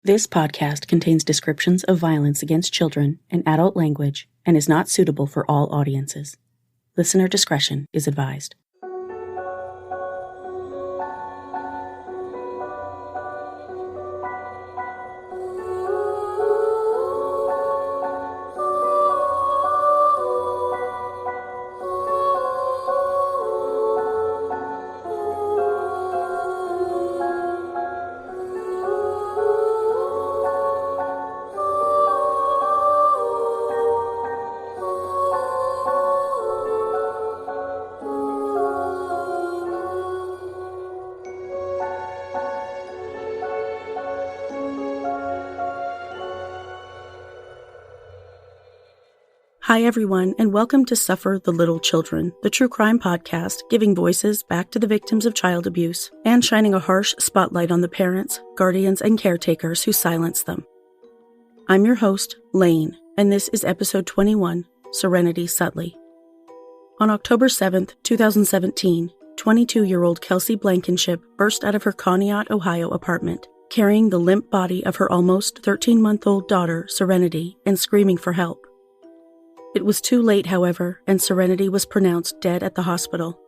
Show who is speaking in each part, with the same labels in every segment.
Speaker 1: This podcast contains descriptions of violence against children and adult language and is not suitable for all audiences. Listener discretion is advised. Hi everyone, and welcome to Suffer the Little Children, the true crime podcast giving voices back to the victims of child abuse and shining a harsh spotlight on the parents, guardians, and caretakers who silence them. I'm your host, Lane, and this is episode 21, Sereniti Sutley. On October 7th, 2017, 22-year-old Kelsie Blankenship burst out of her Conneaut, Ohio apartment, carrying the limp body of her almost 13-month-old daughter, Serenity, and screaming for help. It was too late, however, and Serenity was pronounced dead at the hospital.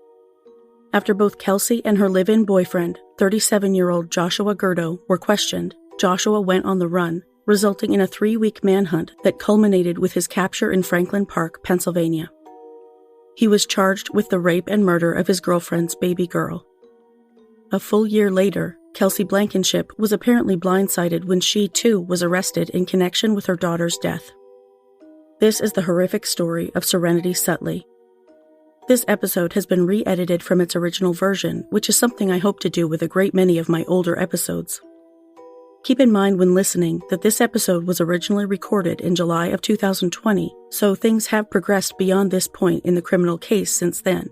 Speaker 1: After both Kelsie and her live-in boyfriend, 37-year-old Joshua Gurto, were questioned, Joshua went on the run, resulting in a 3-week manhunt that culminated with his capture in Franklin Park, Pennsylvania. He was charged with the rape and murder of his girlfriend's baby girl. A full year later, Kelsie Blankenship was apparently blindsided when she, too, was arrested in connection with her daughter's death. This is the horrific story of Sereniti Sutley. This episode has been re-edited from its original version, which is something I hope to do with a great many of my older episodes. Keep in mind when listening that this episode was originally recorded in July of 2020, so things have progressed beyond this point in the criminal case since then.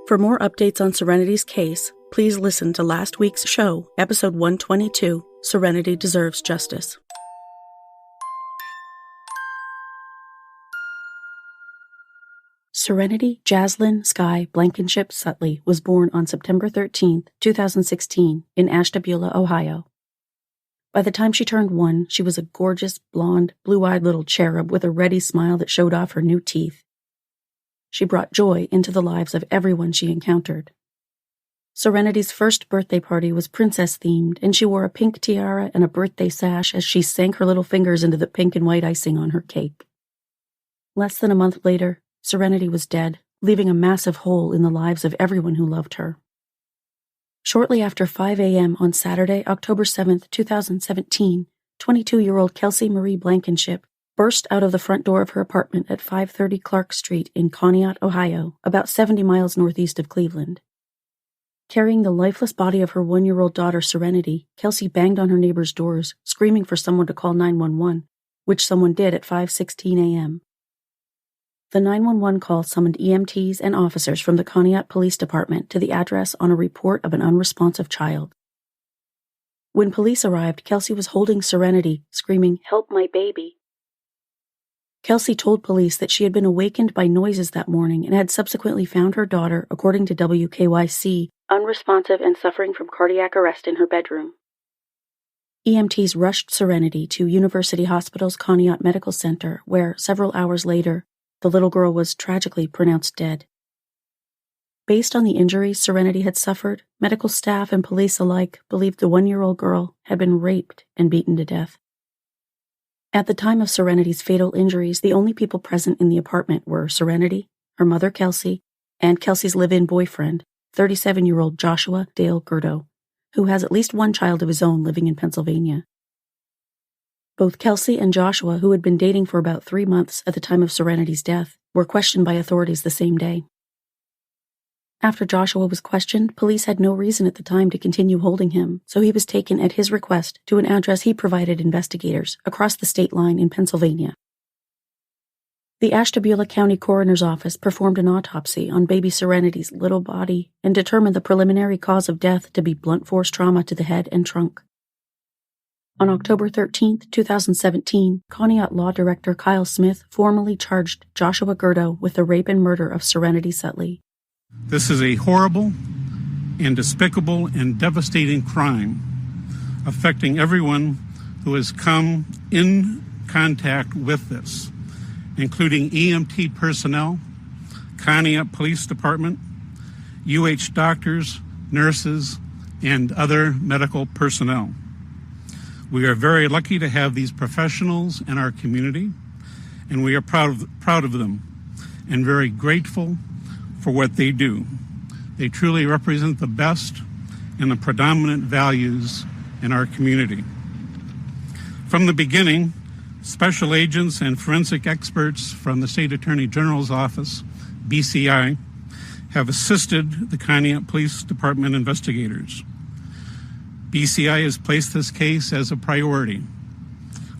Speaker 1: For more updates on Serenity's case, please listen to last week's show, episode 122, Serenity Deserves Justice. Serenity Jaslyn Skye Blankenship Sutley was born on September 13, 2016, in Ashtabula, Ohio. By the time she turned 1, she was a gorgeous, blonde, blue-eyed little cherub with a ready smile that showed off her new teeth. She brought joy into the lives of everyone she encountered. Serenity's first birthday party was princess-themed, and she wore a pink tiara and a birthday sash as she sank her little fingers into the pink and white icing on her cake. Less than a month later, Serenity was dead, leaving a massive hole in the lives of everyone who loved her. Shortly after 5 a.m. on Saturday, October 7, 2017, 22-year-old Kelsie Marie Blankenship burst out of the front door of her apartment at 530 Clark Street in Conneaut, Ohio, about 70 miles northeast of Cleveland. Carrying the lifeless body of her 1-year-old daughter, Serenity, Kelsie banged on her neighbors' doors, screaming for someone to call 911, which someone did at 5:16 a.m. The 911 call summoned EMTs and officers from the Conneaut Police Department to the address on a report of an unresponsive child. When police arrived, Kelsie was holding Serenity, screaming, "Help my baby." Kelsie told police that she had been awakened by noises that morning and had subsequently found her daughter, according to WKYC, unresponsive and suffering from cardiac arrest in her bedroom. EMTs rushed Serenity to University Hospital's Conneaut Medical Center, where, several hours later, the little girl was tragically pronounced dead. Based on the injuries Serenity had suffered, medical staff and police alike believed the 1-year-old girl had been raped and beaten to death. At the time of Serenity's fatal injuries, the only people present in the apartment were Serenity, her mother Kelsie, and Kelsie's live-in boyfriend, 37-year-old Joshua Dale Gurto, who has at least one child of his own living in Pennsylvania. Both Kelsie and Joshua, who had been dating for about 3 months at the time of Serenity's death, were questioned by authorities the same day. After Joshua was questioned, police had no reason at the time to continue holding him, so he was taken at his request to an address he provided investigators across the state line in Pennsylvania. The Ashtabula County Coroner's Office performed an autopsy on baby Serenity's little body and determined the preliminary cause of death to be blunt force trauma to the head and trunk. On October 13, 2017, Conneaut Law Director Kyle Smith formally charged Joshua Gurto with the rape and murder of Sereniti Sutley.
Speaker 2: This is a horrible and despicable and devastating crime affecting everyone who has come in contact with this, including EMT personnel, Conneaut Police Department, UH doctors, nurses, and other medical personnel. We are very lucky to have these professionals in our community, and we are proud of them and very grateful for what they do. They truly represent the best and the predominant values in our community. From the beginning, special agents and forensic experts from the State Attorney General's Office, BCI, have assisted the Conneaut Police Department investigators. BCI has placed this case as a priority.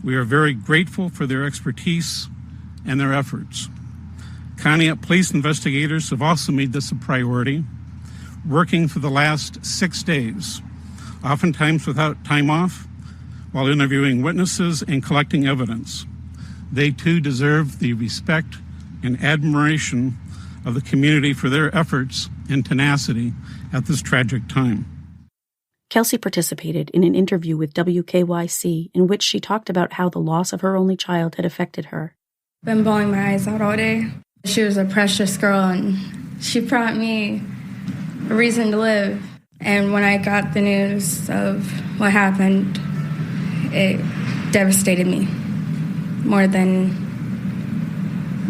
Speaker 2: We are very grateful for their expertise and their efforts. Conneaut police investigators have also made this a priority, working for the last 6 days, oftentimes without time off, while interviewing witnesses and collecting evidence. They too deserve the respect and admiration of the community for their efforts and tenacity at this tragic time.
Speaker 1: Kelsie participated in an interview with WKYC in which she talked about how the loss of her only child had affected her.
Speaker 3: Been bawling my eyes out all day. She was a precious girl, and she brought me a reason to live. And when I got the news of what happened, it devastated me more than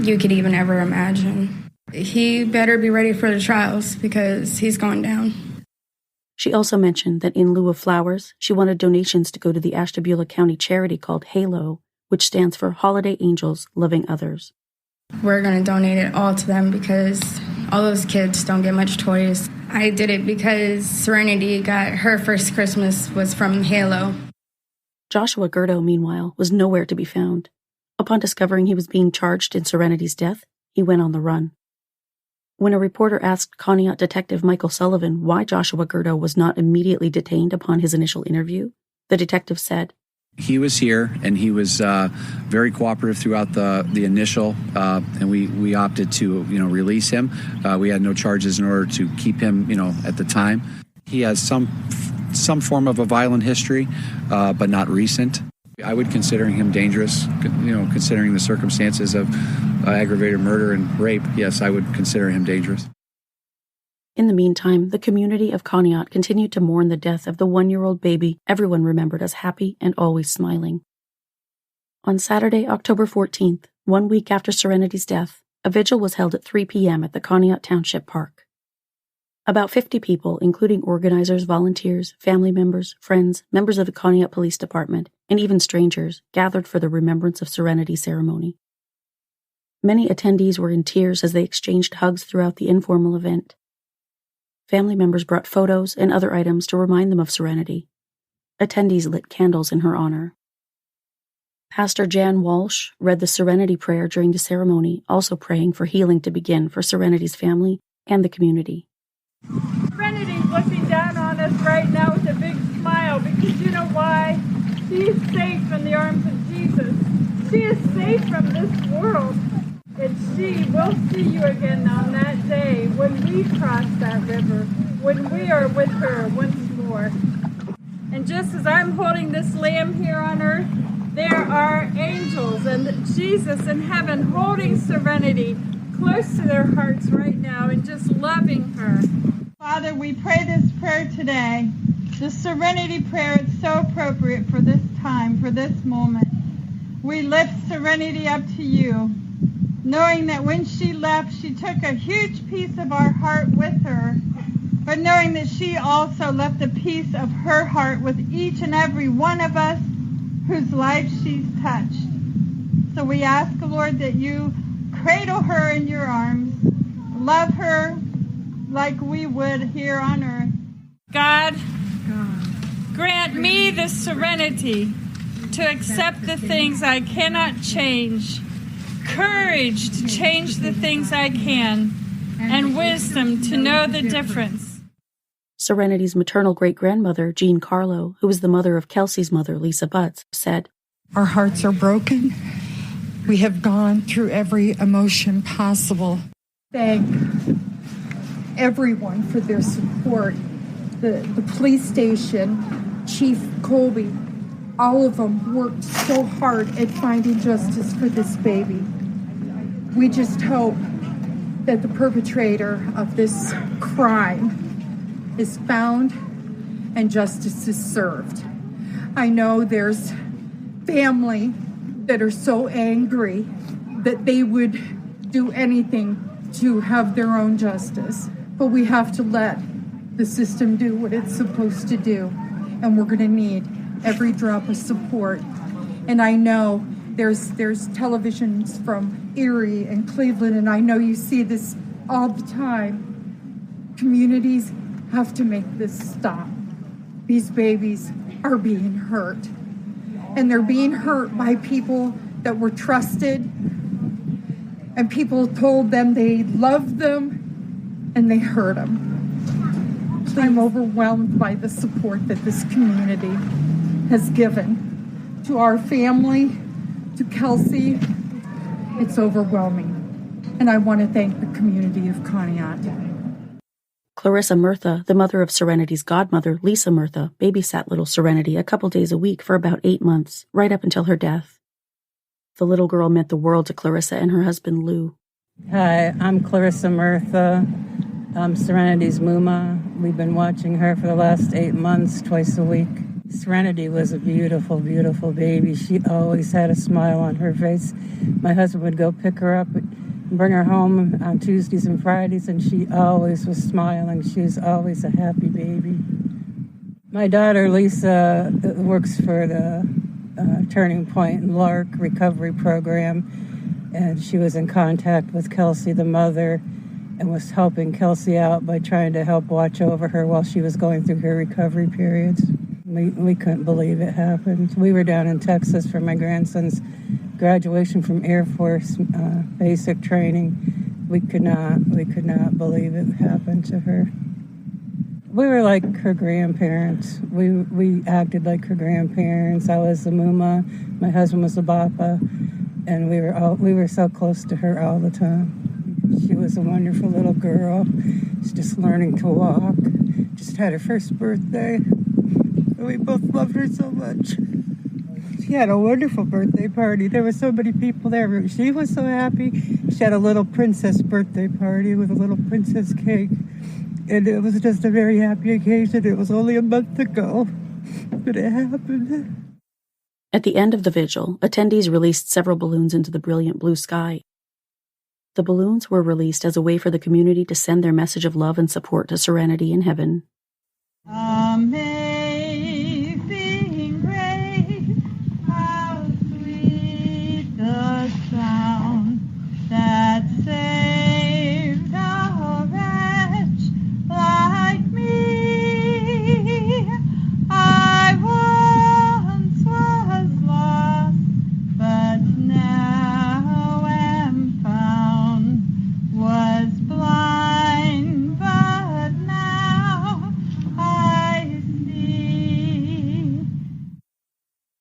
Speaker 3: you could even ever imagine. He better be ready for the trials because he's going down.
Speaker 1: She also mentioned that in lieu of flowers, she wanted donations to go to the Ashtabula County charity called HALO, which stands for Holiday Angels Loving Others.
Speaker 3: We're going to donate it all to them because all those kids don't get much toys. I did it because Serenity got her first Christmas was from HALO.
Speaker 1: Joshua Gurto, meanwhile, was nowhere to be found. Upon discovering he was being charged in Serenity's death, he went on the run. When a reporter asked Conneaut Detective Michael Sullivan why Joshua Gurto was not immediately detained upon his initial interview, the detective said,
Speaker 4: "He was here, and he was very cooperative throughout the initial, and we opted to release him. We had no charges in order to keep him at the time. He has some form of a violent history, but not recent. I would consider him dangerous, considering the circumstances of aggravated murder and rape. Yes, I would consider him dangerous."
Speaker 1: In the meantime, the community of Conneaut continued to mourn the death of the 1-year-old baby everyone remembered as happy and always smiling. On Saturday, October 14th, 1 week after Serenity's death, a vigil was held at 3 p.m. at the Conneaut Township Park. About 50 people, including organizers, volunteers, family members, friends, members of the Conneaut Police Department, and even strangers, gathered for the Remembrance of Serenity ceremony. Many attendees were in tears as they exchanged hugs throughout the informal event. Family members brought photos and other items to remind them of Serenity. Attendees lit candles in her honor. Pastor Jan Walsh read the Serenity Prayer during the ceremony, also praying for healing to begin for Serenity's family and the community.
Speaker 5: Serenity's looking down on us right now with a big smile because you know why? She is safe in the arms of Jesus. She is safe from this world. And she will see you again on that day when we cross that river, when we are with her once more. And just as I'm holding this lamb here on earth, there are angels and Jesus in heaven holding Serenity close to their hearts right now and just loving her.
Speaker 6: Father, we pray this prayer today. The Serenity Prayer is so appropriate for this time, for this moment. We lift Serenity up to you, knowing that when she left, she took a huge piece of our heart with her, but knowing that she also left a piece of her heart with each and every one of us whose lives she's touched. So we ask, Lord, that you cradle her in your arms, love her like we would here on earth.
Speaker 5: God, grant me the serenity to accept the things I cannot change, courage to change the things I can, and wisdom to know the difference.
Speaker 1: Serenity's maternal great-grandmother, Jean Carlo, who was the mother of Kelsie's mother, Lisa Butts, said,
Speaker 7: "Our hearts are broken. We have gone through every emotion possible. Thank everyone for their support. The police station, Chief Colby, all of them worked so hard at finding justice for this baby. We just hope that the perpetrator of this crime is found and justice is served. I know there's family that are so angry that they would do anything to have their own justice. But we have to let the system do what it's supposed to do. And we're going to need every drop of support. And I know there's televisions from Erie and Cleveland, and I know you see this all the time. Communities have to make this stop. These babies are being hurt. And they're being hurt by people that were trusted, and people told them they loved them, and they hurt them. I'm overwhelmed by the support that this community has given to our family, to Kelsie. It's overwhelming. And I want to thank the community of Conneaut.
Speaker 1: Clarissa Murtha, the mother of Serenity's godmother, Lisa Murtha, babysat little Serenity a couple days a week for about 8 months, right up until her death. The little girl meant the world to Clarissa and her husband, Lou.
Speaker 8: Hi, I'm Clarissa Murtha. I'm Serenity's Muma. We've been watching her for the last 8 months, twice a week. Serenity was a beautiful, beautiful baby. She always had a smile on her face. My husband would go pick her up and bring her home on Tuesdays and Fridays, and she always was smiling. She was always a happy baby. My daughter, Lisa, works for the Turning Point and Lark Recovery Program, and she was in contact with Kelsie, the mother, and was helping Kelsie out by trying to help watch over her while she was going through her recovery periods. We couldn't believe it happened. We were down in Texas for my grandson's graduation from Air Force basic training. We could not believe it happened to her. We were like her grandparents. We acted like her grandparents. I was the Muma, my husband was the Bapa, and we were so close to her all the time. She was a wonderful little girl. She's just learning to walk. Just had her first birthday. We both loved her so much. She had a wonderful birthday party. There were so many people there. She was so happy. She had a little princess birthday party with a little princess cake. And it was just a very happy occasion. It was only a month ago, but it happened.
Speaker 1: At the end of the vigil, attendees released several balloons into the brilliant blue sky. The balloons were released as a way for the community to send their message of love and support to Serenity in heaven.
Speaker 6: Amazing grace, how sweet the sound that saved a wretch like me. I once was lost, but now am found, was blind, but now I see.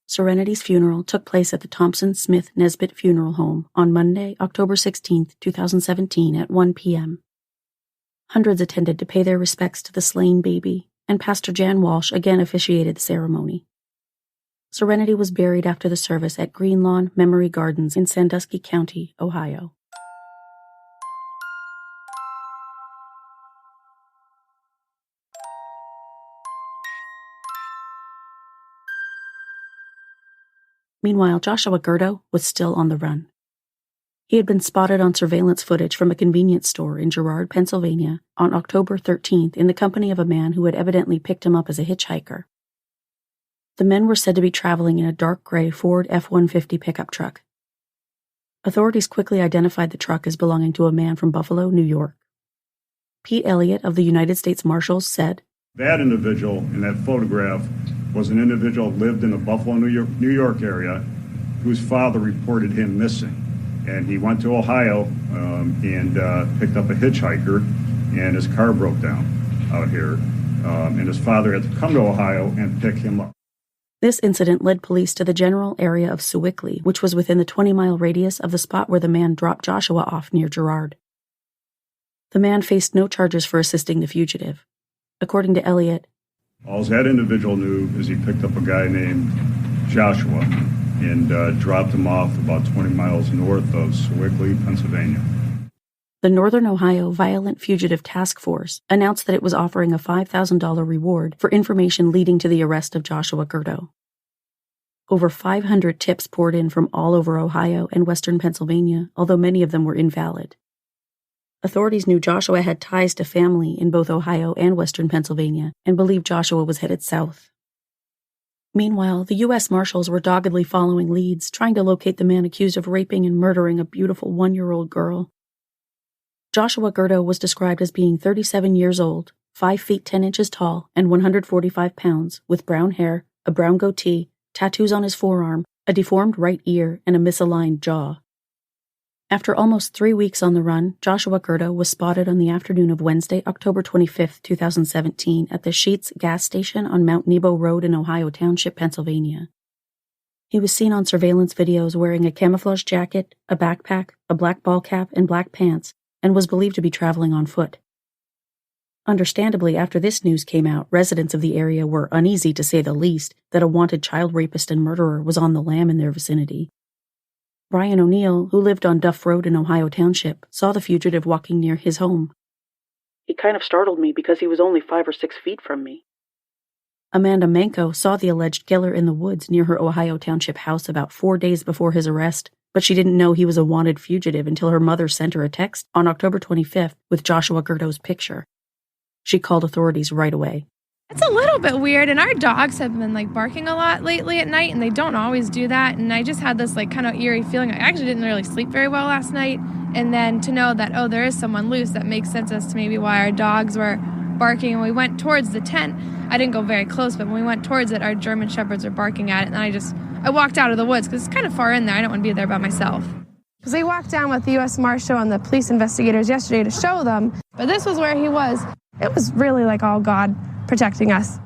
Speaker 1: Serenity's funeral took place at the Thompson Smith Nesbitt Funeral Home on Monday, October 16, 2017 at 1 p.m. Hundreds attended to pay their respects to the slain baby, and Pastor Jan Walsh again officiated the ceremony. Serenity was buried after the service at Green Lawn Memory Gardens in Sandusky County, Ohio. Meanwhile, Joshua Gurto was still on the run. He had been spotted on surveillance footage from a convenience store in Girard, Pennsylvania, on October 13th in the company of a man who had evidently picked him up as a hitchhiker. The men were said to be traveling in a dark gray Ford F-150 pickup truck. Authorities quickly identified the truck as belonging to a man from Buffalo, New York. Pete Elliott of the United States Marshals said,
Speaker 9: "That individual in that photograph was an individual who lived in the Buffalo, New York area, whose father reported him missing. And he went to Ohio and picked up a hitchhiker, and his car broke down out here. And his father had to come to Ohio and pick him up."
Speaker 1: This incident led police to the general area of Sewickley, which was within the 20-mile radius of the spot where the man dropped Joshua off near Girard. The man faced no charges for assisting the fugitive. According to Elliott,
Speaker 9: all that individual knew is he picked up a guy named Joshua and dropped him off about 20 miles north of Sewickley, Pennsylvania.
Speaker 1: The Northern Ohio Violent Fugitive Task Force announced that it was offering a $5,000 reward for information leading to the arrest of Joshua Gurto. Over 500 tips poured in from all over Ohio and western Pennsylvania, although many of them were invalid. Authorities knew Joshua had ties to family in both Ohio and western Pennsylvania and believed Joshua was headed south. Meanwhile, the U.S. Marshals were doggedly following leads, trying to locate the man accused of raping and murdering a beautiful 1-year-old girl. Joshua Gurto was described as being 37 years old, 5 feet 10 inches tall, and 145 pounds, with brown hair, a brown goatee, tattoos on his forearm, a deformed right ear, and a misaligned jaw. After almost 3 weeks on the run, Joshua Gurto was spotted on the afternoon of Wednesday, October 25, 2017, at the Sheetz gas station on Mount Nebo Road in Ohio Township, Pennsylvania. He was seen on surveillance videos wearing a camouflage jacket, a backpack, a black ball cap, and black pants, and was believed to be traveling on foot. Understandably, after this news came out, residents of the area were uneasy, to say the least, that a wanted child rapist and murderer was on the lam in their vicinity. Brian O'Neill, who lived on Duff Road in Ohio Township, saw the fugitive walking near his home. "He kind of startled me because he was only 5 or 6 feet from me." Amanda Manko saw the alleged killer in the woods near her Ohio Township house about 4 days before his arrest, but she didn't know he was a wanted fugitive until her mother sent her a text on October 25th with Joshua Gurto's picture. She called authorities right away.
Speaker 10: It's a little bit weird, and our dogs have been barking a lot lately at night, and they don't always do that, and I just had this kind of eerie feeling. I actually didn't really sleep very well last night, and then to know that, there is someone loose, that makes sense as to maybe why our dogs were barking. And we went towards the tent. I didn't go very close, but when we went towards it, our German Shepherds were barking at it, and I walked out of the woods because it's kind of far in there. I don't want to be there by myself. Because we walked down with the U.S. Marshal and the police investigators yesterday to show them, but this was where he was. It was really all God protecting us.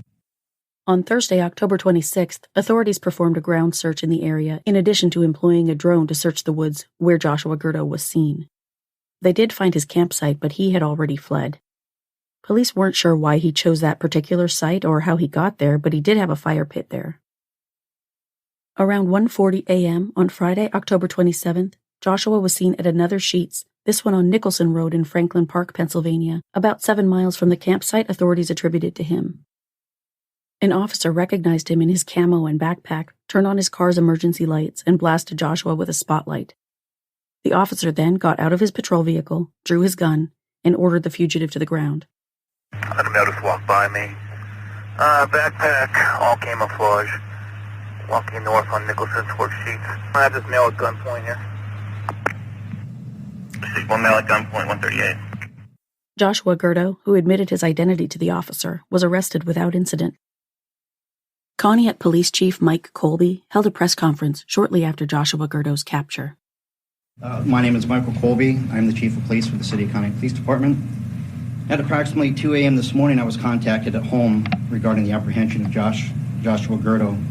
Speaker 1: On Thursday, October 26th, authorities performed a ground search in the area, in addition to employing a drone to search the woods where Joshua Gurto was seen. They did find his campsite, but he had already fled. Police weren't sure why he chose that particular site or how he got there, but he did have a fire pit there. Around 1:40 a.m. on Friday, October 27th, Joshua was seen at another Sheetz, this one on Nicholson Road in Franklin Park, Pennsylvania, about 7 miles from the campsite authorities attributed to him. An officer recognized him in his camo and backpack, turned on his car's emergency lights, and blasted Joshua with a spotlight. The officer then got out of his patrol vehicle, drew his gun, and ordered the fugitive to the ground.
Speaker 11: Let him just walk by me. Backpack, all camouflage. Walking north on Nicholson towards Sheetz. I have this male at gunpoint here. One male at gunpoint, 138.
Speaker 1: Joshua Gurto, who admitted his identity to the officer, was arrested without incident. Conneaut Police Chief Mike Colby held a press conference shortly after Joshua Gurto's capture.
Speaker 12: My name is Michael Colby. I'm the Chief of Police for the City of Conneaut Police Department. At approximately 2 a.m. this morning, I was contacted at home regarding the apprehension of Joshua Gurto.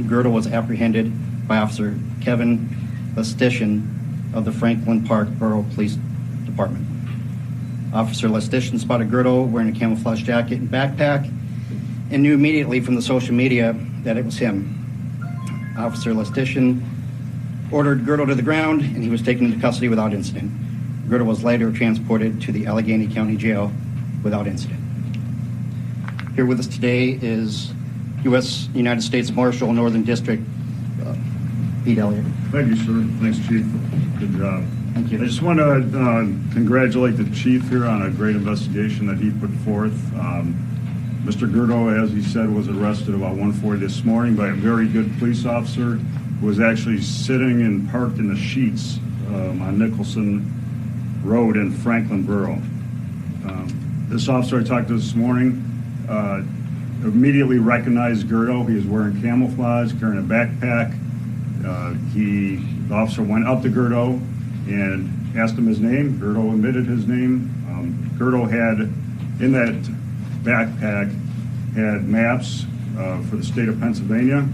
Speaker 12: Gurto was apprehended by Officer Kevin Lestitian of the Franklin Park Borough Police Department. Officer Lestitian spotted Gurto wearing a camouflage jacket and backpack and knew immediately from the social media that it was him. Officer Lestitian ordered Gurto to the ground, and he was taken into custody without incident. Gurto was later transported to the Allegheny County Jail without incident. Here with us today is United States Marshal, Northern District, Pete Elliott.
Speaker 9: Thank you, sir. Thanks, Chief. Good job.
Speaker 12: Thank you.
Speaker 9: I just want to congratulate the Chief here on a great investigation that he put forth. Mr. Gurto, as he said, was arrested about 1:40 this morning by a very good police officer who was actually sitting and parked in the Sheetz on Nicholson Road in Franklin Borough. This officer I talked to this morning immediately recognized Gurto. He was wearing camouflage, carrying a backpack. The officer went up to Gurto and asked him his name. Gurto admitted his name. Gurto had, in that backpack, had maps for the state of Pennsylvania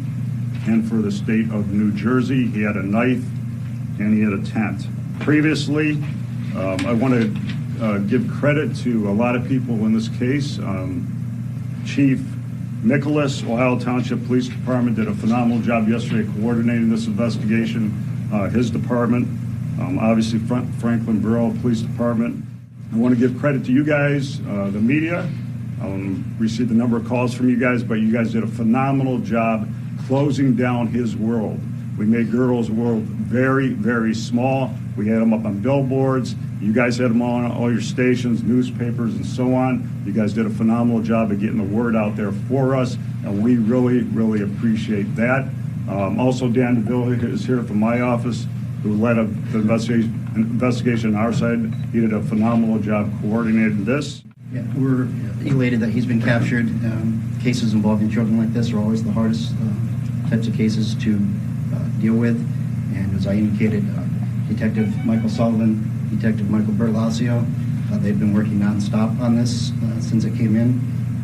Speaker 9: and for the state of New Jersey. He had a knife and he had a tent. Previously, I want to give credit to a lot of people in this case. Chief Nicholas, Ohio Township Police Department did a phenomenal job yesterday coordinating this investigation. His department, obviously Franklin Borough Police Department. I want to give credit to you guys, the media. Received a number of calls from you guys, but you guys did a phenomenal job closing down his world. We made Gurdo's world very, very small. We had him up on billboards. You guys had him on all your stations, newspapers, and so on. You guys did a phenomenal job of getting the word out there for us, and we really, really appreciate that. Also, Dan DeVille is here from my office, who led the investigation on our side. He did a phenomenal job coordinating this.
Speaker 12: Yeah, we're elated that he's been captured. Cases involving children like this are always the hardest types of cases to deal with. And as I indicated, Detective Michael Sullivan, Detective Michael Bertolacio, they've been working nonstop on this since it came in,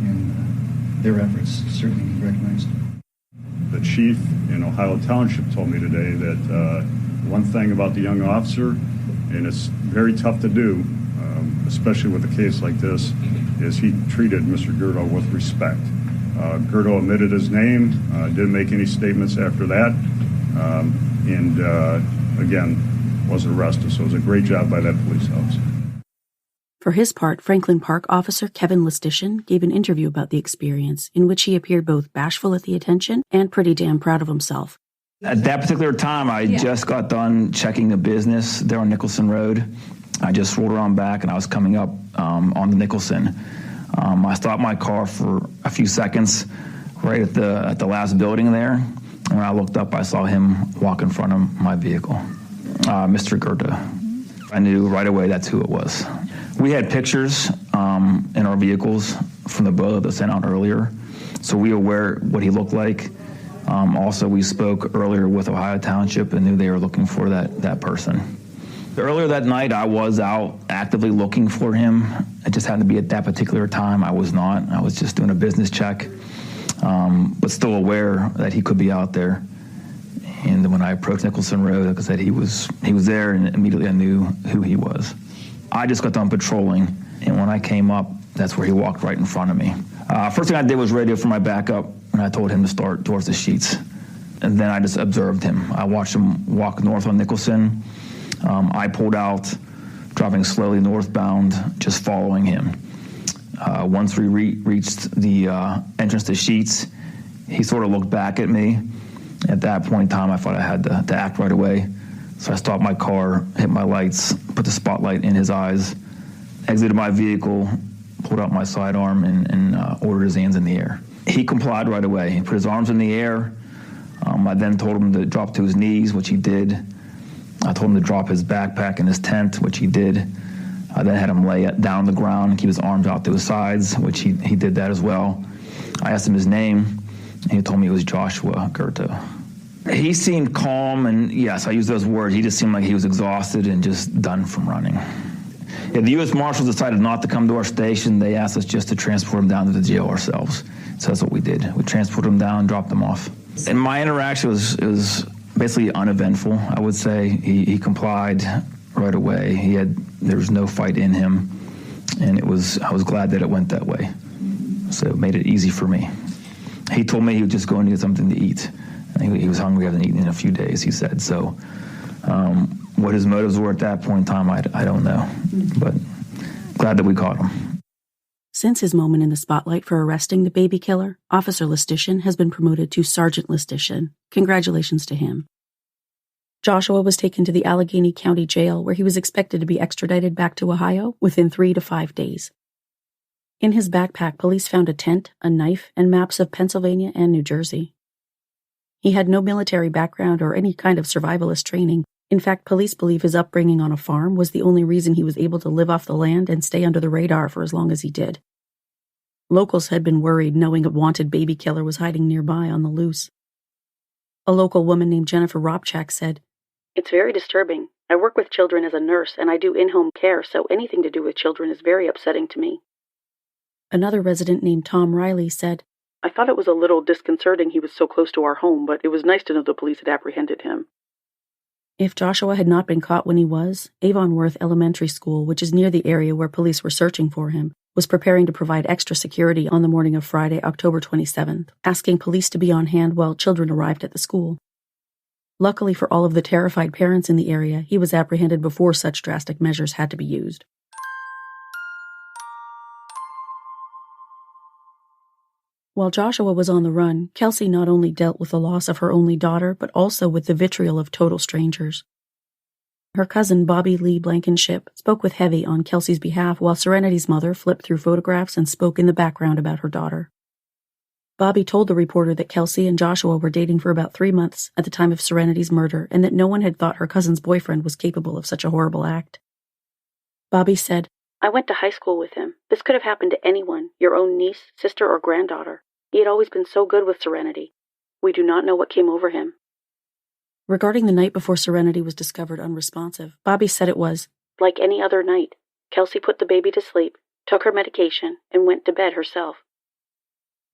Speaker 12: and their efforts certainly need recognized.
Speaker 9: The chief in Ohio Township told me today that one thing about the young officer, and it's very tough to do, especially with a case like this, is he treated Mr. Gurdo with respect. Gurdo admitted his name, didn't make any statements after that, and again, was arrested. So it was a great job by that police officer.
Speaker 1: For his part, Franklin Park officer Kevin Listician gave an interview about the experience in which he appeared both bashful at the attention and pretty damn proud of himself.
Speaker 13: At that particular time, I just got done checking a business there on Nicholson Road. I just rolled around back and I was coming up on the Nicholson. I stopped my car for a few seconds right at the last building there. And when I looked up, I saw him walk in front of my vehicle, Mr. Gurto. I knew right away that's who it was. We had pictures in our vehicles from the boat that was sent out earlier, so we were aware what he looked like. Also, we spoke earlier with Ohio Township and knew they were looking for that person. Earlier that night, I was out actively looking for him. It just happened to be at that particular time. I was not. I was just doing a business check, but still aware that he could be out there. And when I approached Nicholson Road, like I said, he was there, and immediately I knew who he was. I just got done patrolling, and when I came up, that's where he walked right in front of me. First thing I did was radio for my backup, and I told him to start towards the sheets. And then I just observed him. I watched him walk north on Nicholson. I pulled out, driving slowly northbound, just following him. Once we reached the entrance to Sheets, he sort of looked back at me. At that point in time, I thought I had to act right away. So I stopped my car, hit my lights, put the spotlight in his eyes, exited my vehicle, pulled out my sidearm, and ordered his hands in the air. He complied right away. He put his arms in the air. I then told him to drop to his knees, which he did. I told him to drop his backpack in his tent, which he did. I then had him lay down on the ground and keep his arms out to his sides, which he did that as well. I asked him his name, and he told me it was Joshua Gurto. He seemed calm, and yes, I use those words. He just seemed like he was exhausted and just done from running. Yeah, the U.S. Marshals decided not to come to our station. They asked us just to transport him down to the jail ourselves. So that's what we did. We transported him down, dropped him off. And my interaction was basically uneventful, I would say. He complied right away. There was no fight in him, and I was glad that it went that way. So it made it easy for me. He told me he was just going to get something to eat. He was hungry, hasn't eaten in a few days, he said. So what his motives were at that point in time, I don't know. But glad that we caught him.
Speaker 1: Since his moment in the spotlight for arresting the baby killer, Officer Listician has been promoted to Sergeant Listician. Congratulations to him. Joshua was taken to the Allegheny County Jail, where he was expected to be extradited back to Ohio within 3 to 5 days. In his backpack, police found a tent, a knife, and maps of Pennsylvania and New Jersey. He had no military background or any kind of survivalist training. In fact, police believe his upbringing on a farm was the only reason he was able to live off the land and stay under the radar for as long as he did. Locals had been worried knowing a wanted baby killer was hiding nearby on the loose. A local woman named Jennifer Robchak said, "It's very disturbing. I work with children as a nurse and I do in-home care, so anything to do with children is very upsetting to me." Another resident named Tom Riley said, "I thought it was a little disconcerting he was so close to our home, but it was nice to know the police had apprehended him." If Joshua had not been caught when he was, Avon Worth Elementary School, which is near the area where police were searching for him, was preparing to provide extra security on the morning of Friday, October 27th, asking police to be on hand while children arrived at the school. Luckily for all of the terrified parents in the area, he was apprehended before such drastic measures had to be used. While Joshua was on the run, Kelsie not only dealt with the loss of her only daughter, but also with the vitriol of total strangers. Her cousin, Bobby Lee Blankenship, spoke with Heavy on Kelsie's behalf while Serenity's mother flipped through photographs and spoke in the background about her daughter. Bobby told the reporter that Kelsie and Joshua were dating for about 3 months at the time of Serenity's murder and that no one had thought her cousin's boyfriend was capable of such a horrible act. Bobby said, "I went to high school with him. This could have happened to anyone, your own niece, sister, or granddaughter. He had always been so good with Serenity. We do not know what came over him." Regarding the night before Serenity was discovered unresponsive, Bobby said it was like any other night. Kelsie put the baby to sleep, took her medication, and went to bed herself.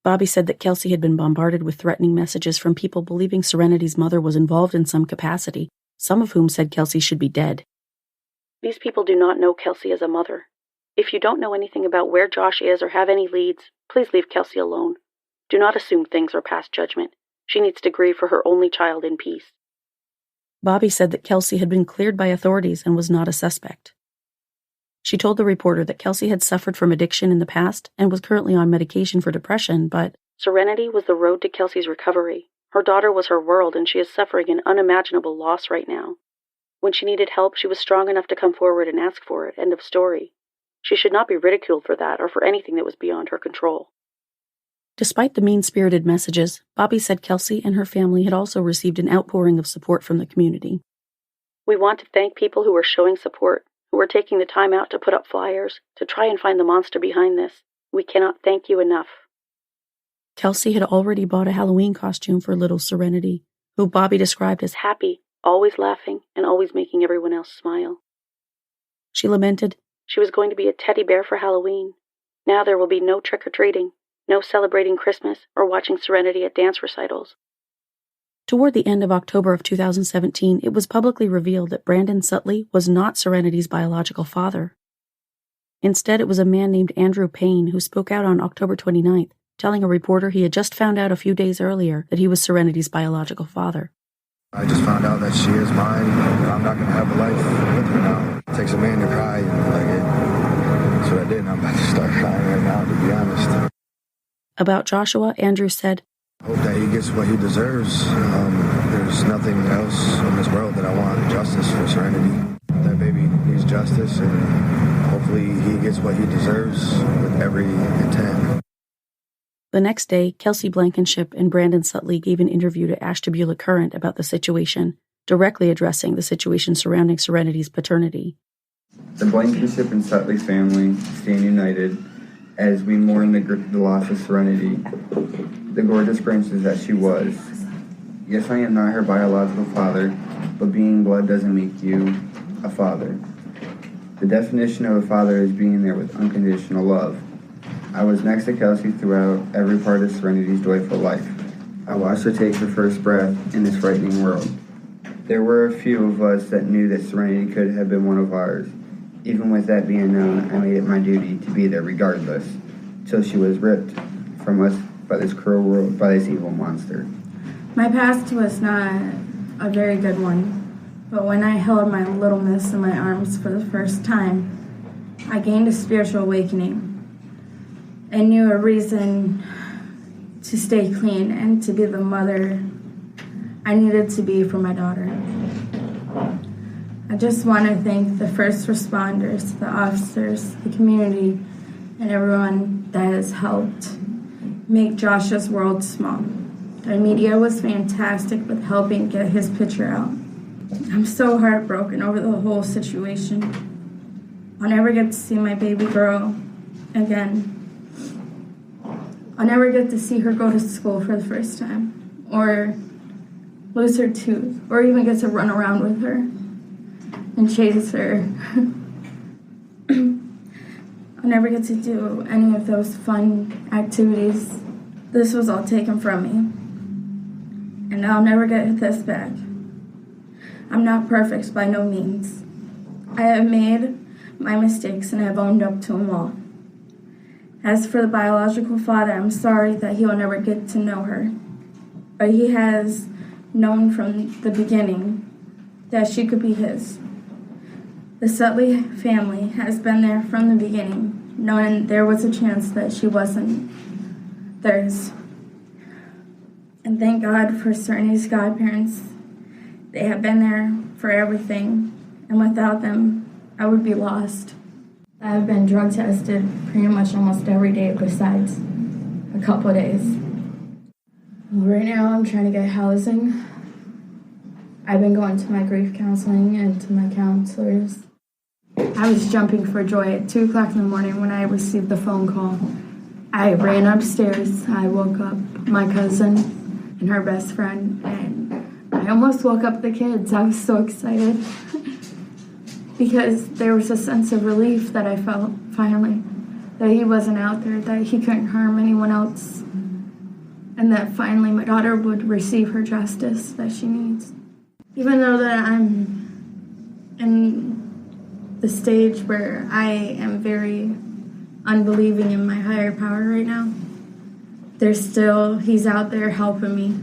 Speaker 1: Bobby said that Kelsie had been bombarded with threatening messages from people believing Serenity's mother was involved in some capacity, some of whom said Kelsie should be dead. "These people do not know Kelsie as a mother. If you don't know anything about where Josh is or have any leads, please leave Kelsie alone. Do not assume things are past judgment. She needs to grieve for her only child in peace." Bobby said that Kelsie had been cleared by authorities and was not a suspect. She told the reporter that Kelsie had suffered from addiction in the past and was currently on medication for depression, but Serenity was the road to Kelsie's recovery. Her daughter was her world, and she is suffering an unimaginable loss right now. When she needed help, she was strong enough to come forward and ask for it. End of story. She should not be ridiculed for that or for anything that was beyond her control. Despite the mean-spirited messages, Bobby said Kelsie and her family had also received an outpouring of support from the community. "We want to thank people who are showing support, who are taking the time out to put up flyers, to try and find the monster behind this. We cannot thank you enough." Kelsie had already bought a Halloween costume for little Serenity, who Bobby described as happy, always laughing, and always making everyone else smile. She lamented, "She was going to be a teddy bear for Halloween. Now there will be no trick-or-treating. No celebrating Christmas or watching Serenity at dance recitals." Toward the end of October of 2017, it was publicly revealed that Brandon Sutley was not Serenity's biological father. Instead, it was a man named Andrew Payne who spoke out on October 29th, telling a reporter he had just found out a few days earlier that he was Serenity's biological father.
Speaker 14: "I just found out that she is mine, and I'm not going to have a life with her now. It takes a man to cry, and that's what I did, and I'm about to start crying right now, to be honest."
Speaker 1: About Joshua, Andrew said,
Speaker 14: "I hope that he gets what he deserves. There's nothing else in this world that I want justice for Serenity. That baby needs justice, and hopefully he gets what he deserves with every intent."
Speaker 1: The next day, Kelsie Blankenship and Brandon Sutley gave an interview to Ashtabula Current about the situation, directly addressing the situation surrounding Serenity's paternity.
Speaker 15: "The Blankenship and Sutley family stand united as we mourn the loss of Serenity, the gorgeous princess that she was. Yes, I am not her biological father, but being blood doesn't make you a father. The definition of a father is being there with unconditional love. I was next to Kelsie throughout every part of Serenity's joyful life. I watched her take her first breath in this frightening world. There were a few of us that knew that Serenity could have been one of ours. Even with that being known, I made it my duty to be there regardless, till she was ripped from us by this cruel world, by this evil monster."
Speaker 3: My past was not a very good one, but when I held my little miss in my arms for the first time, I gained a spiritual awakening and knew a reason to stay clean and to be the mother I needed to be for my daughter. I just want to thank the first responders, the officers, the community, and everyone that has helped make Joshua's world small. The media was fantastic with helping get his picture out. I'm so heartbroken over the whole situation. I'll never get to see my baby girl again. I'll never get to see her go to school for the first time, or lose her tooth, or even get to run around with her and chase her. I'll never get to do any of those fun activities. This was all taken from me, and I'll never get this back. I'm not perfect by no means. I have made my mistakes and I've owned up to them all. As for the biological father, I'm sorry that he will never get to know her. But he has known from the beginning that she could be his. The Sutley family has been there from the beginning, knowing there was a chance that she wasn't theirs. And thank God for Serenity's godparents. They have been there for everything, and without them, I would be lost. I've been drug tested pretty much almost every day besides a couple of days. Right now, I'm trying to get housing. I've been going to my grief counseling and to my counselors. I was jumping for joy at 2 o'clock in the morning when I received the phone call. I ran upstairs. I woke up my cousin and her best friend, and I almost woke up the kids. I was so excited because there was a sense of relief that I felt finally, that he wasn't out there, that he couldn't harm anyone else, and that finally my daughter would receive her justice that she needs. Even though that I'm in the stage where I am very unbelieving in my higher power right now, he's out there helping me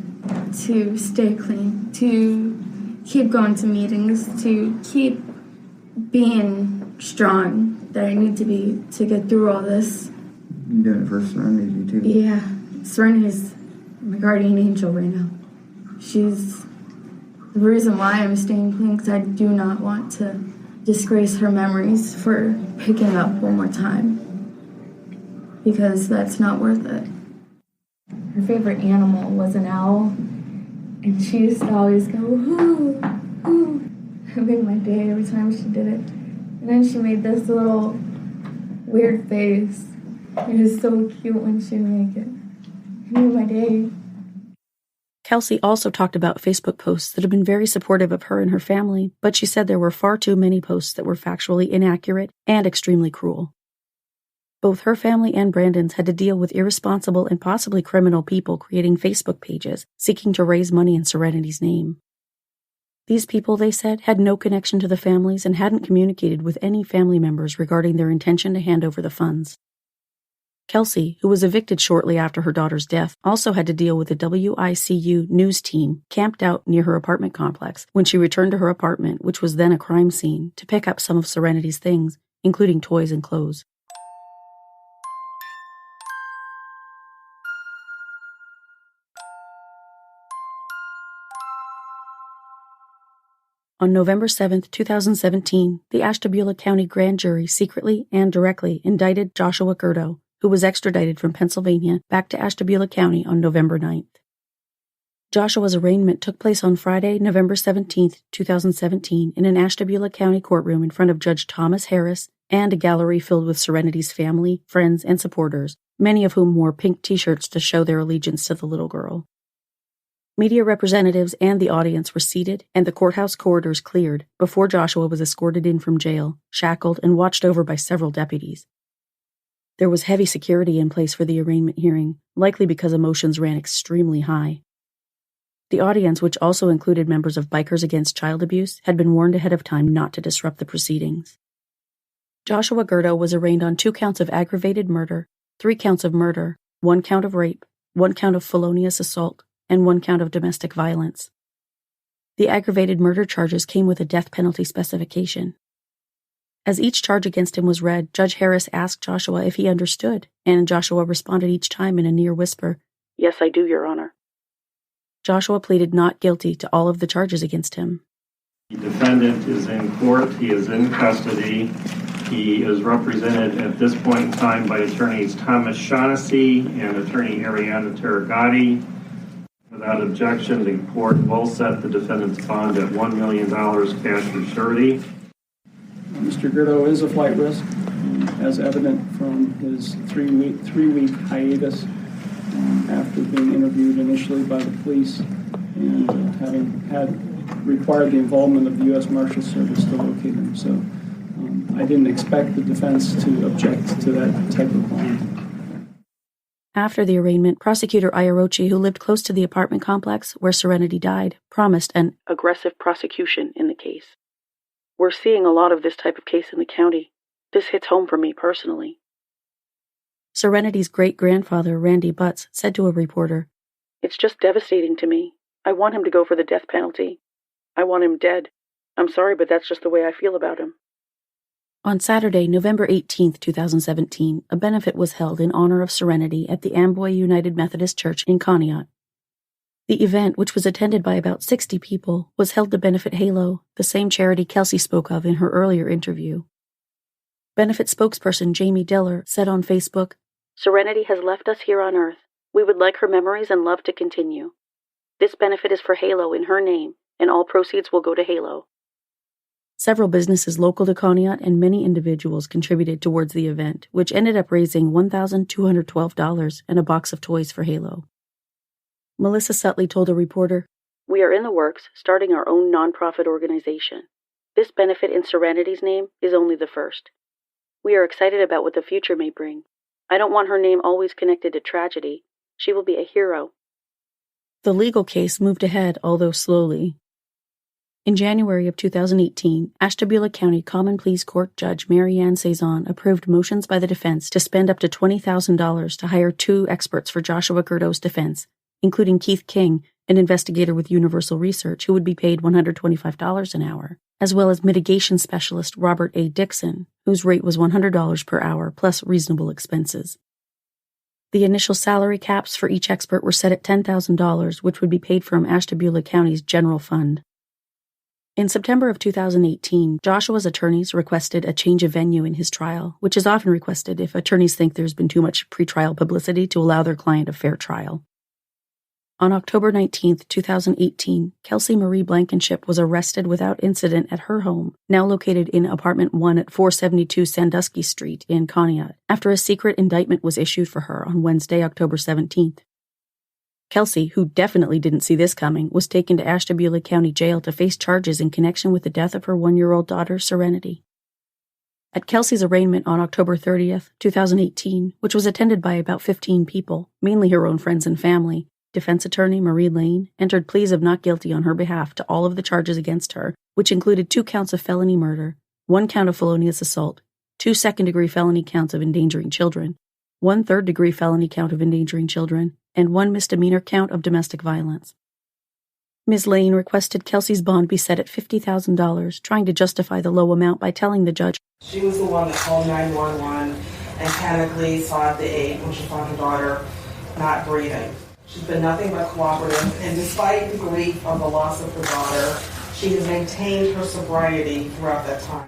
Speaker 3: to stay clean, to keep going to meetings, to keep being strong that I need to be to get through all this.
Speaker 15: You're doing it for Serenity too.
Speaker 3: Yeah, Serenity's my guardian angel right now. She's the reason why I'm staying clean, because I do not want to disgrace her memories for picking up one more time, because that's not worth it. Her favorite animal was an owl, and she used to always go, "Ooh, ooh." It made my day every time she did it. And then she made this little weird face. It was so cute when she would make it. It made my day.
Speaker 1: Kelsie also talked about Facebook posts that had been very supportive of her and her family, but she said there were far too many posts that were factually inaccurate and extremely cruel. Both her family and Brandon's had to deal with irresponsible and possibly criminal people creating Facebook pages seeking to raise money in Serenity's name. These people, they said, had no connection to the families and hadn't communicated with any family members regarding their intention to hand over the funds. Kelsie, who was evicted shortly after her daughter's death, also had to deal with a WICU news team camped out near her apartment complex when she returned to her apartment, which was then a crime scene, to pick up some of Serenity's things, including toys and clothes. On November 7, 2017, the Ashtabula County Grand Jury secretly and directly indicted Joshua Gurto, who was extradited from Pennsylvania back to Ashtabula County on November 9th. Joshua's arraignment took place on Friday, November 17, 2017, in an Ashtabula County courtroom in front of Judge Thomas Harris and a gallery filled with Serenity's family, friends, and supporters, many of whom wore pink t-shirts to show their allegiance to the little girl. Media representatives and the audience were seated and the courthouse corridors cleared before Joshua was escorted in from jail, shackled, and watched over by several deputies. There was heavy security in place for the arraignment hearing, likely because emotions ran extremely high. The audience, which also included members of Bikers Against Child Abuse, had been warned ahead of time not to disrupt the proceedings. Joshua Gurto was arraigned on 2 counts of aggravated murder, 3 counts of murder, 1 count of rape, 1 count of felonious assault, and 1 count of domestic violence. The aggravated murder charges came with a death penalty specification. As each charge against him was read, Judge Harris asked Joshua if he understood, and Joshua responded each time in a near whisper, "Yes, I do, Your Honor." Joshua pleaded not guilty to all of the charges against him.
Speaker 16: The defendant is in court. He is in custody. He is represented at this point in time by attorneys Thomas Shaughnessy and attorney Ariana Terragati. Without objection, the court will set the defendant's bond at $1 million cash or surety.
Speaker 17: Mr. Gurdo is a flight risk, as evident from his three-week hiatus after being interviewed initially by the police and having required the involvement of the U.S. Marshal Service to locate him. So I didn't expect the defense to object to that type of bond.
Speaker 1: After the arraignment, Prosecutor Iorochi, who lived close to the apartment complex where Serenity died, promised an aggressive prosecution in the case. "We're seeing a lot of this type of case in the county. This hits home for me personally." Serenity's great-grandfather, Randy Butts, said to a reporter, "It's just devastating to me. I want him to go for the death penalty. I want him dead. I'm sorry, but that's just the way I feel about him." On Saturday, November 18, 2017, a benefit was held in honor of Serenity at the Amboy United Methodist Church in Conneaut. The event, which was attended by about 60 people, was held to benefit Halo, the same charity Kelsie spoke of in her earlier interview. Benefit spokesperson Jamie Diller said on Facebook, "Serenity has left us here on Earth. We would like her memories and love to continue. This benefit is for Halo in her name, and all proceeds will go to Halo." Several businesses local to Conneaut and many individuals contributed towards the event, which ended up raising $1,212 and a box of toys for Halo. Melissa Sutley told a reporter, "We are in the works, starting our own nonprofit organization. This benefit in Serenity's name is only the first. We are excited about what the future may bring. I don't want her name always connected to tragedy. She will be a hero." The legal case moved ahead, although slowly. In January of 2018, Ashtabula County Common Pleas Court Judge Mary Ann Saison approved motions by the defense to spend up to $20,000 to hire 2 experts for Joshua Gurto's defense, including Keith King, an investigator with Universal Research who would be paid $125 an hour, as well as mitigation specialist Robert A. Dixon, whose rate was $100 per hour plus reasonable expenses. The initial salary caps for each expert were set at $10,000, which would be paid from Ashtabula County's general fund. In September of 2018, Joshua's attorneys requested a change of venue in his trial, which is often requested if attorneys think there's been too much pretrial publicity to allow their client a fair trial. On October 19, 2018, Kelsie Marie Blankenship was arrested without incident at her home, now located in Apartment 1 at 472 Sandusky Street in Conneaut, after a secret indictment was issued for her on Wednesday, October 17th. Kelsie, who definitely didn't see this coming, was taken to Ashtabula County Jail to face charges in connection with the death of her 1-year-old daughter, Serenity. At Kelsie's arraignment on October 30th, 2018, which was attended by about 15 people, mainly her own friends and family, defense attorney Marie Lane entered pleas of not guilty on her behalf to all of the charges against her, which included 2 counts of felony murder, 1 count of felonious assault, 2 second-degree felony counts of endangering children, 1 third-degree felony count of endangering children, and 1 misdemeanor count of domestic violence. Ms. Lane requested Kelsie's bond be set at $50,000, trying to justify the low amount by telling the judge,
Speaker 18: "She was the one that called 911 and panically sought the aid when she found her daughter not breathing. She's been nothing but cooperative, and despite the grief of the loss of her daughter, she has maintained her sobriety throughout that time."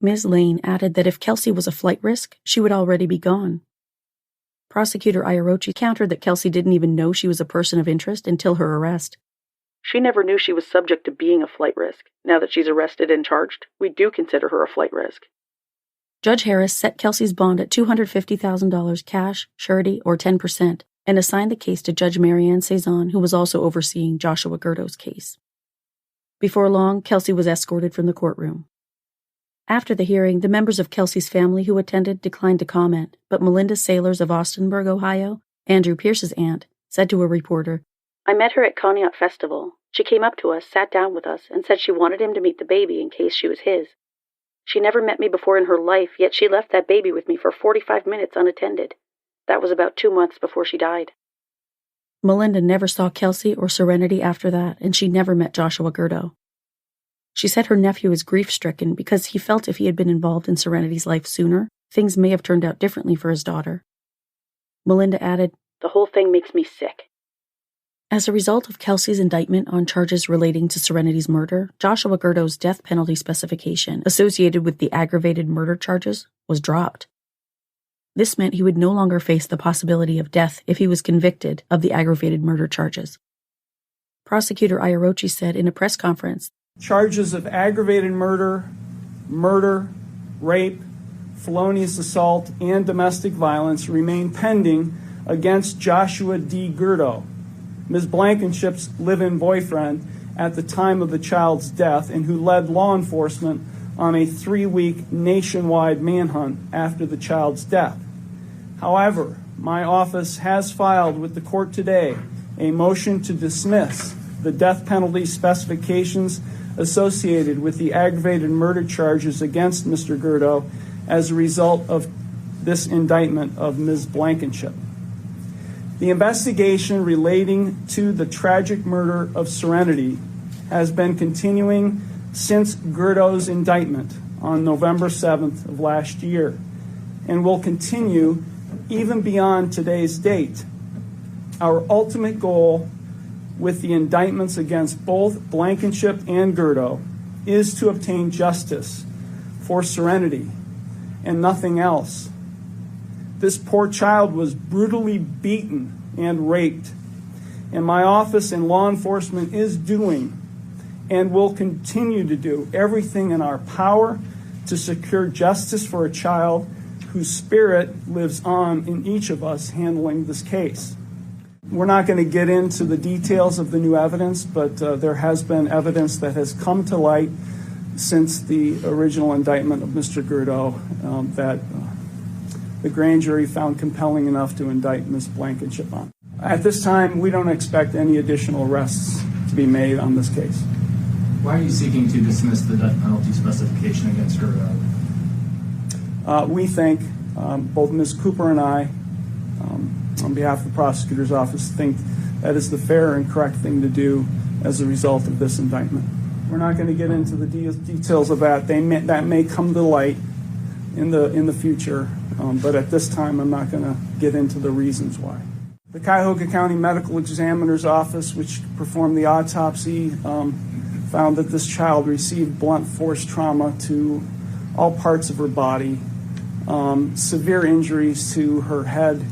Speaker 1: Ms. Lane added that if Kelsie was a flight risk, she would already be gone. Prosecutor Iorochi countered that Kelsie didn't even know she was a person of interest until her arrest. "She never knew she was subject to being a flight risk. Now that she's arrested and charged, we do consider her a flight risk." Judge Harris set Kelsie's bond at $250,000 cash, surety, or 10%, and assigned the case to Judge Mary Ann Saison, who was also overseeing Joshua Gurto's case. Before long, Kelsie was escorted from the courtroom. After the hearing, the members of Kelsie's family who attended declined to comment, but Melinda Sailors of Austinburg, Ohio, Andrew Pierce's aunt, said to a reporter, "I met her at Conneaut Festival. She came up to us, sat down with us, and said she wanted him to meet the baby in case she was his. She never met me before in her life, yet she left that baby with me for 45 minutes unattended. That was about 2 months before she died." Melinda never saw Kelsie or Serenity after that, and she never met Joshua Gurto. She said her nephew is grief-stricken because he felt if he had been involved in Serenity's life sooner, things may have turned out differently for his daughter. Melinda added, "The whole thing makes me sick." As a result of Kelsie's indictment on charges relating to Serenity's murder, Joshua Gurto's death penalty specification associated with the aggravated murder charges was dropped. This meant he would no longer face the possibility of death if he was convicted of the aggravated murder charges. Prosecutor Iorochi said in a press conference,
Speaker 17: "Charges of aggravated murder, rape, felonious assault, and domestic violence remain pending against Joshua D. Gurto, Ms. Blankenship's live-in boyfriend at the time of the child's death and who led law enforcement on a 3-week nationwide manhunt after the child's death. However, my office has filed with the court today a motion to dismiss the death penalty specifications associated with the aggravated murder charges against Mr. Gurto as a result of this indictment of Ms. Blankenship. The investigation relating to the tragic murder of Serenity has been continuing since Gurdo's indictment on November 7th of last year and will continue even beyond today's date. Our ultimate goal with the indictments against both Blankenship and Gurdo is to obtain justice for Serenity and nothing else. This poor child was brutally beaten and raped, and my office and law enforcement is doing and will continue to do everything in our power to secure justice for a child whose spirit lives on in each of us handling this case. We're not going to get into the details of the new evidence, but there has been evidence that has come to light since the original indictment of Mr. Gurdo that the grand jury found compelling enough to indict Ms. Blankenship on. At this time, we don't expect any additional arrests to be made on this case.
Speaker 19: Why are you seeking to dismiss the death penalty specification against Gurdo?
Speaker 17: We think, both Ms. Cooper and I, on behalf of the prosecutor's office, think that is the fair and correct thing to do as a result of this indictment. We're not going to get into the details of that. That may come to light in the future, but at this time I'm not going to get into the reasons why. The Cuyahoga County Medical Examiner's Office, which performed the autopsy, found that this child received blunt force trauma to all parts of her body, severe injuries to her head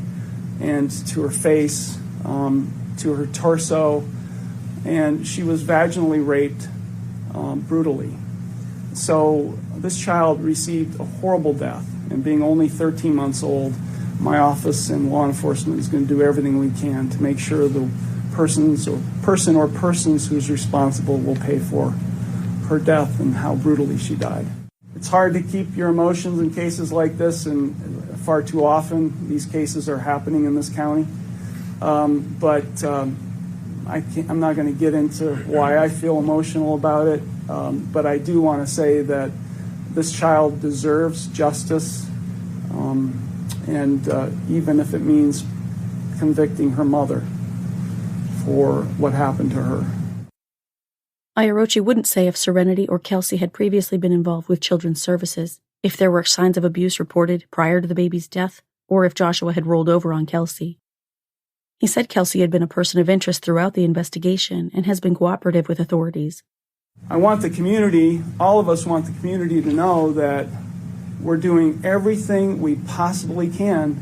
Speaker 17: and to her face, to her torso, and she was vaginally raped brutally. So this child received a horrible death, and being only 13 months old, my office and law enforcement is going to do everything we can to make sure the person or persons who's responsible will pay for her death and how brutally she died. It's hard to keep your emotions in cases like this, and far too often these cases are happening in this county. I'm not going to get into why I feel emotional about it, but I do want to say that this child deserves justice, and even if it means convicting her mother for what happened to her.
Speaker 1: Iarochi wouldn't say if Serenity or Kelsie had previously been involved with children's services, if there were signs of abuse reported prior to the baby's death, or if Joshua had rolled over on Kelsie. He said Kelsie had been a person of interest throughout the investigation and has been cooperative with authorities.
Speaker 17: I want the community, all of us want the community to know that we're doing everything we possibly can,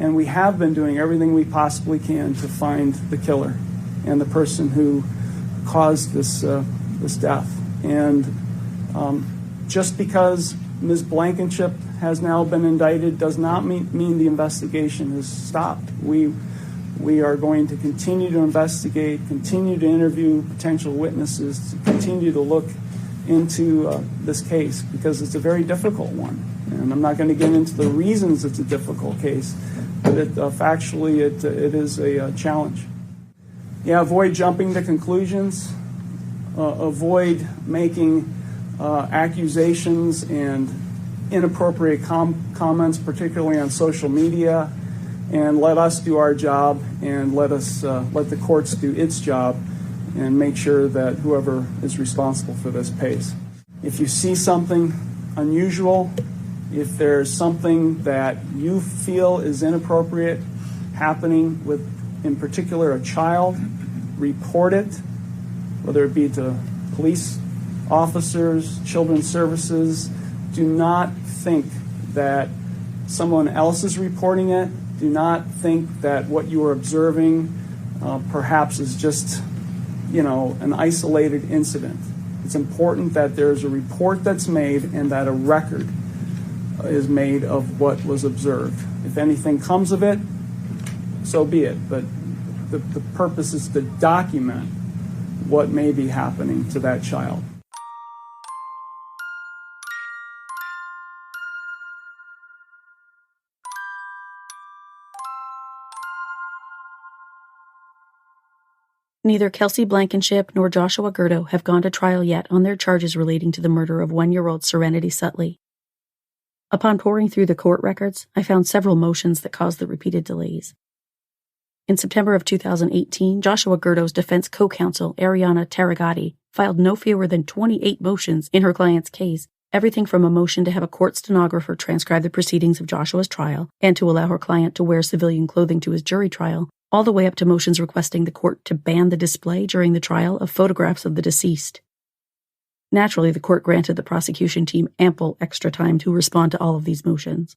Speaker 17: and we have been doing everything we possibly can to find the killer and the person who caused this death. And just because Ms. Blankenship has now been indicted does not mean the investigation has stopped. We are going to continue to investigate, continue to interview potential witnesses, to continue to look into this case, because it's a very difficult one. And I'm not going to get into the reasons it's a difficult case, but factually it is a challenge. Yeah, avoid jumping to conclusions, avoid making accusations and inappropriate comments, particularly on social media, and let us do our job, and let the courts do its job, and make sure that whoever is responsible for this pays. If you see something unusual, if there's something that you feel is inappropriate happening with, in particular, a child, report it, whether it be to police officers, children's services. Do not think that someone else is reporting it. Do not think that what you are observing perhaps is just, an isolated incident. It's important that there's a report that's made and that a record is made of what was observed. If anything comes of it, so be it. But the purpose is to document what may be happening to that child.
Speaker 1: Neither Kelsie Blankenship nor Joshua Gurto have gone to trial yet on their charges relating to the murder of 1-year-old Sereniti Sutley. Upon poring through the court records, I found several motions that caused the repeated delays. In September of 2018, Joshua Gurto's defense co-counsel, Ariana Tarragati, filed no fewer than 28 motions in her client's case, everything from a motion to have a court stenographer transcribe the proceedings of Joshua's trial and to allow her client to wear civilian clothing to his jury trial, all the way up to motions requesting the court to ban the display during the trial of photographs of the deceased. Naturally, the court granted the prosecution team ample extra time to respond to all of these motions.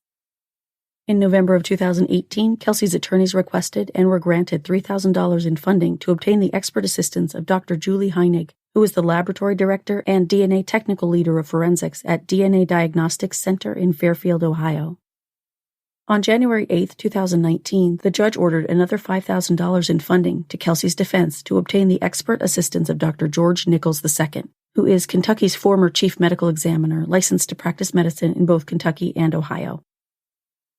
Speaker 1: In November of 2018, Kelsie's attorneys requested and were granted $3,000 in funding to obtain the expert assistance of Dr. Julie Heinig, who is the laboratory director and DNA technical leader of forensics at DNA Diagnostics Center in Fairfield, Ohio. On January 8, 2019, the judge ordered another $5,000 in funding to Kelsie's defense to obtain the expert assistance of Dr. George Nichols II, who is Kentucky's former chief medical examiner licensed to practice medicine in both Kentucky and Ohio.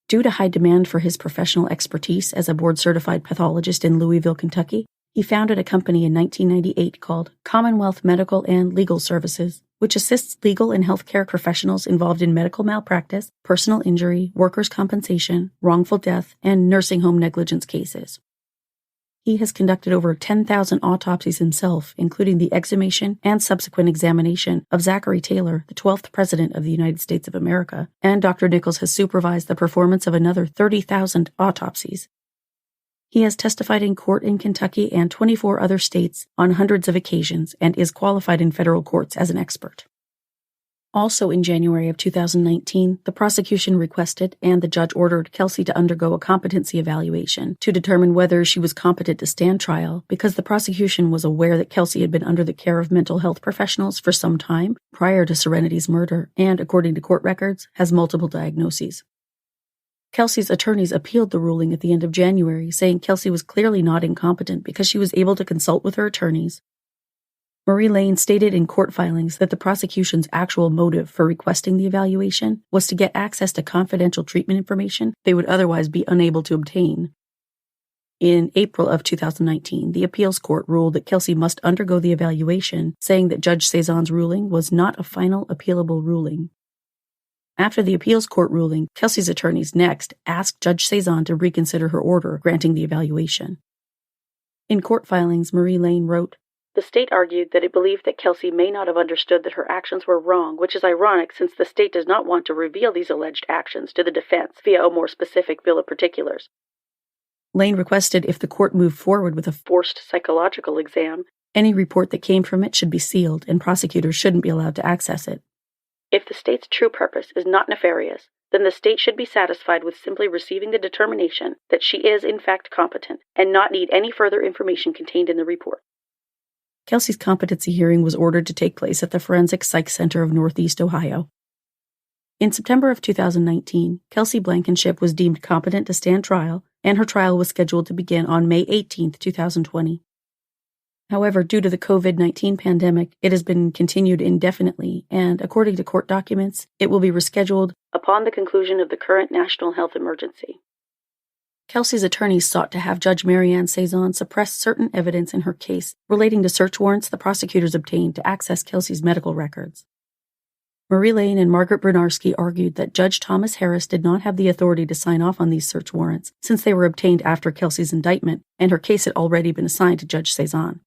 Speaker 1: Due to high demand for his professional expertise as a board-certified pathologist in Louisville, Kentucky, he founded a company in 1998 called Commonwealth Medical and Legal Services, which assists legal and healthcare professionals involved in medical malpractice, personal injury, workers' compensation, wrongful death, and nursing home negligence cases. He has conducted over 10,000 autopsies himself, including the exhumation and subsequent examination of Zachary Taylor, the 12th President of the United States of America, and Dr. Nichols has supervised the performance of another 30,000 autopsies. He has testified in court in Kentucky and 24 other states on hundreds of occasions and is qualified in federal courts as an expert. Also in January of 2019, the prosecution requested and the judge ordered Kelsie to undergo a competency evaluation to determine whether she was competent to stand trial because the prosecution was aware that Kelsie had been under the care of mental health professionals for some time prior to Serenity's murder and, according to court records, has multiple diagnoses. Kelsie's attorneys appealed the ruling at the end of January, saying Kelsie was clearly not incompetent because she was able to consult with her attorneys. Marie Lane stated in court filings that the prosecution's actual motive for requesting the evaluation was to get access to confidential treatment information they would otherwise be unable to obtain. In April of 2019, the appeals court ruled that Kelsie must undergo the evaluation, saying that Judge Cezanne's ruling was not a final appealable ruling. After the appeals court ruling, Kelsie's attorneys next asked Judge Cezanne to reconsider her order granting the evaluation. In court filings, Marie Lane wrote, "The state argued that it believed that Kelsie may not have understood that her actions were wrong, which is ironic since the state does not want to reveal these alleged actions to the defense via a more specific bill of particulars." Lane requested if the court moved forward with a forced psychological exam, any report that came from it should be sealed and prosecutors shouldn't be allowed to access it. If the state's true purpose is not nefarious, then the state should be satisfied with simply receiving the determination that she is in fact competent and not need any further information contained in the report. Kelsie's competency hearing was ordered to take place at the Forensic Psych Center of Northeast Ohio. In September of 2019, Kelsie Blankenship was deemed competent to stand trial, and her trial was scheduled to begin on May 18, 2020. However, due to the COVID-19 pandemic, it has been continued indefinitely, and according to court documents, it will be rescheduled upon the conclusion of the current national health emergency. Kelsie's attorneys sought to have Judge Marianne Cezanne suppress certain evidence in her case relating to search warrants the prosecutors obtained to access Kelsie's medical records. Marie Lane and Margaret Bernarski argued that Judge Thomas Harris did not have the authority to sign off on these search warrants since they were obtained after Kelsie's indictment and her case had already been assigned to Judge Cezanne.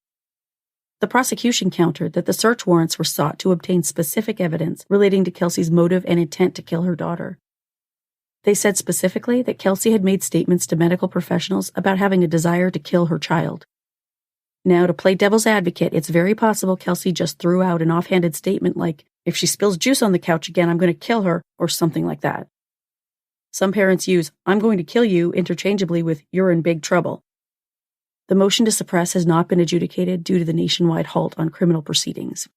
Speaker 1: The prosecution countered that the search warrants were sought to obtain specific evidence relating to Kelsie's motive and intent to kill her daughter. They said specifically that Kelsie had made statements to medical professionals about having a desire to kill her child. Now, to play devil's advocate, it's very possible Kelsie just threw out an offhanded statement like, "If she spills juice on the couch again, I'm going to kill her," or something like that. Some parents use "I'm going to kill you" interchangeably with "you're in big trouble." The motion to suppress has not been adjudicated due to the nationwide halt on criminal proceedings.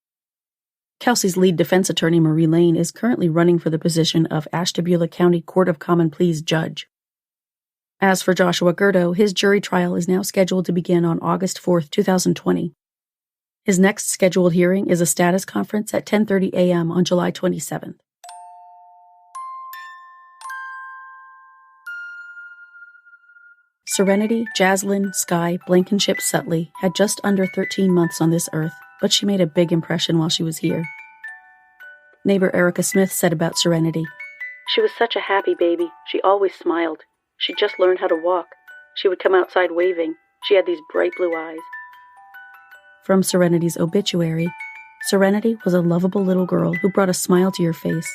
Speaker 1: Kelsie's lead defense attorney, Marie Lane, is currently running for the position of Ashtabula County Court of Common Pleas judge. As for Joshua Gurto, his jury trial is now scheduled to begin on August 4, 2020. His next scheduled hearing is a status conference at 10:30 a.m. on July 27th. Serenity Jaslyn Sky Blankenship Sutley had just under 13 months on this earth, but she made a big impression while she was here. Neighbor Erica Smith said about Serenity, She was such a happy baby. She always smiled. She just learned how to walk. She would come outside waving. She had these bright blue eyes. From Serenity's obituary, Serenity was a lovable little girl who brought a smile to your face.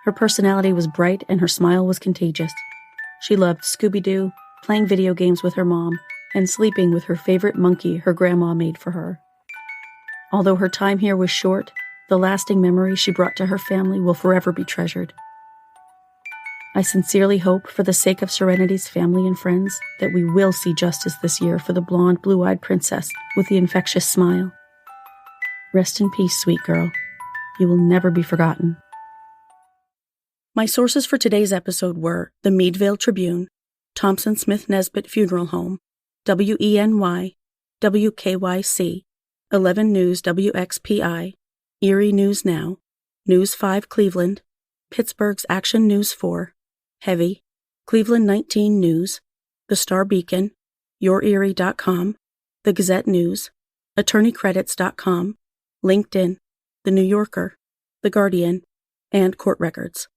Speaker 1: Her personality was bright and her smile was contagious. She loved Scooby-Doo, playing video games with her mom, and sleeping with her favorite monkey her grandma made for her. Although her time here was short, the lasting memory she brought to her family will forever be treasured. I sincerely hope, for the sake of Serenity's family and friends, that we will see justice this year for the blonde, blue-eyed princess with the infectious smile. Rest in peace, sweet girl. You will never be forgotten. My sources for today's episode were the Meadvale Tribune, Thompson Smith Nesbitt Funeral Home, WENY, WKYC, 11 News WXPI, Erie News Now, News 5 Cleveland, Pittsburgh's Action News 4, Heavy, Cleveland 19 News, The Star Beacon, YourErie.com, The Gazette News, AttorneyCredits.com, LinkedIn, The New Yorker, The Guardian, and Court Records.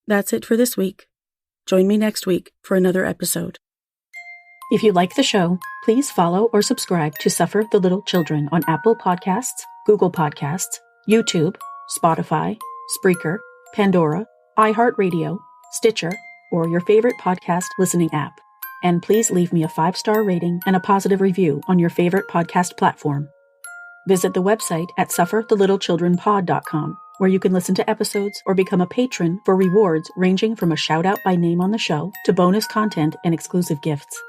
Speaker 1: That's it for this week. Join me next week for another episode. If you like the show, please follow or subscribe to Suffer the Little Children on Apple Podcasts, Google Podcasts, YouTube, Spotify, Spreaker, Pandora, iHeartRadio, Stitcher, or your favorite podcast listening app. And please leave me a 5-star rating and a positive review on your favorite podcast platform. Visit the website at sufferthelittlechildrenpod.com, where you can listen to episodes or become a patron for rewards ranging from a shout-out by name on the show to bonus content and exclusive gifts.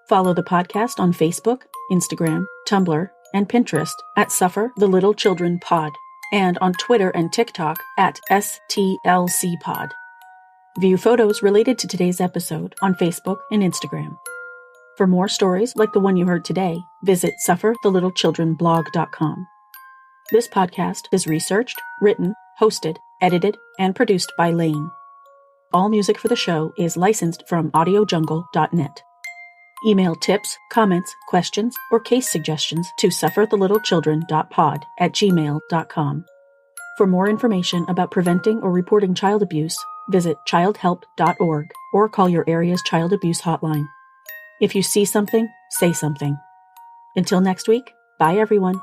Speaker 1: Follow the podcast on Facebook, Instagram, Tumblr, and Pinterest at Suffer the Little Children Pod, and on Twitter and TikTok at STLCpod. View photos related to today's episode on Facebook and Instagram. For more stories like the one you heard today, visit sufferthelittlechildrenblog.com. This podcast is researched, written, hosted, edited, and produced by Lane. All music for the show is licensed from audiojungle.net. Email tips, comments, questions, or case suggestions to sufferthelittlechildren.pod@gmail.com. For more information about preventing or reporting child abuse, visit childhelp.org or call your area's child abuse hotline. If you see something, say something. Until next week, bye everyone.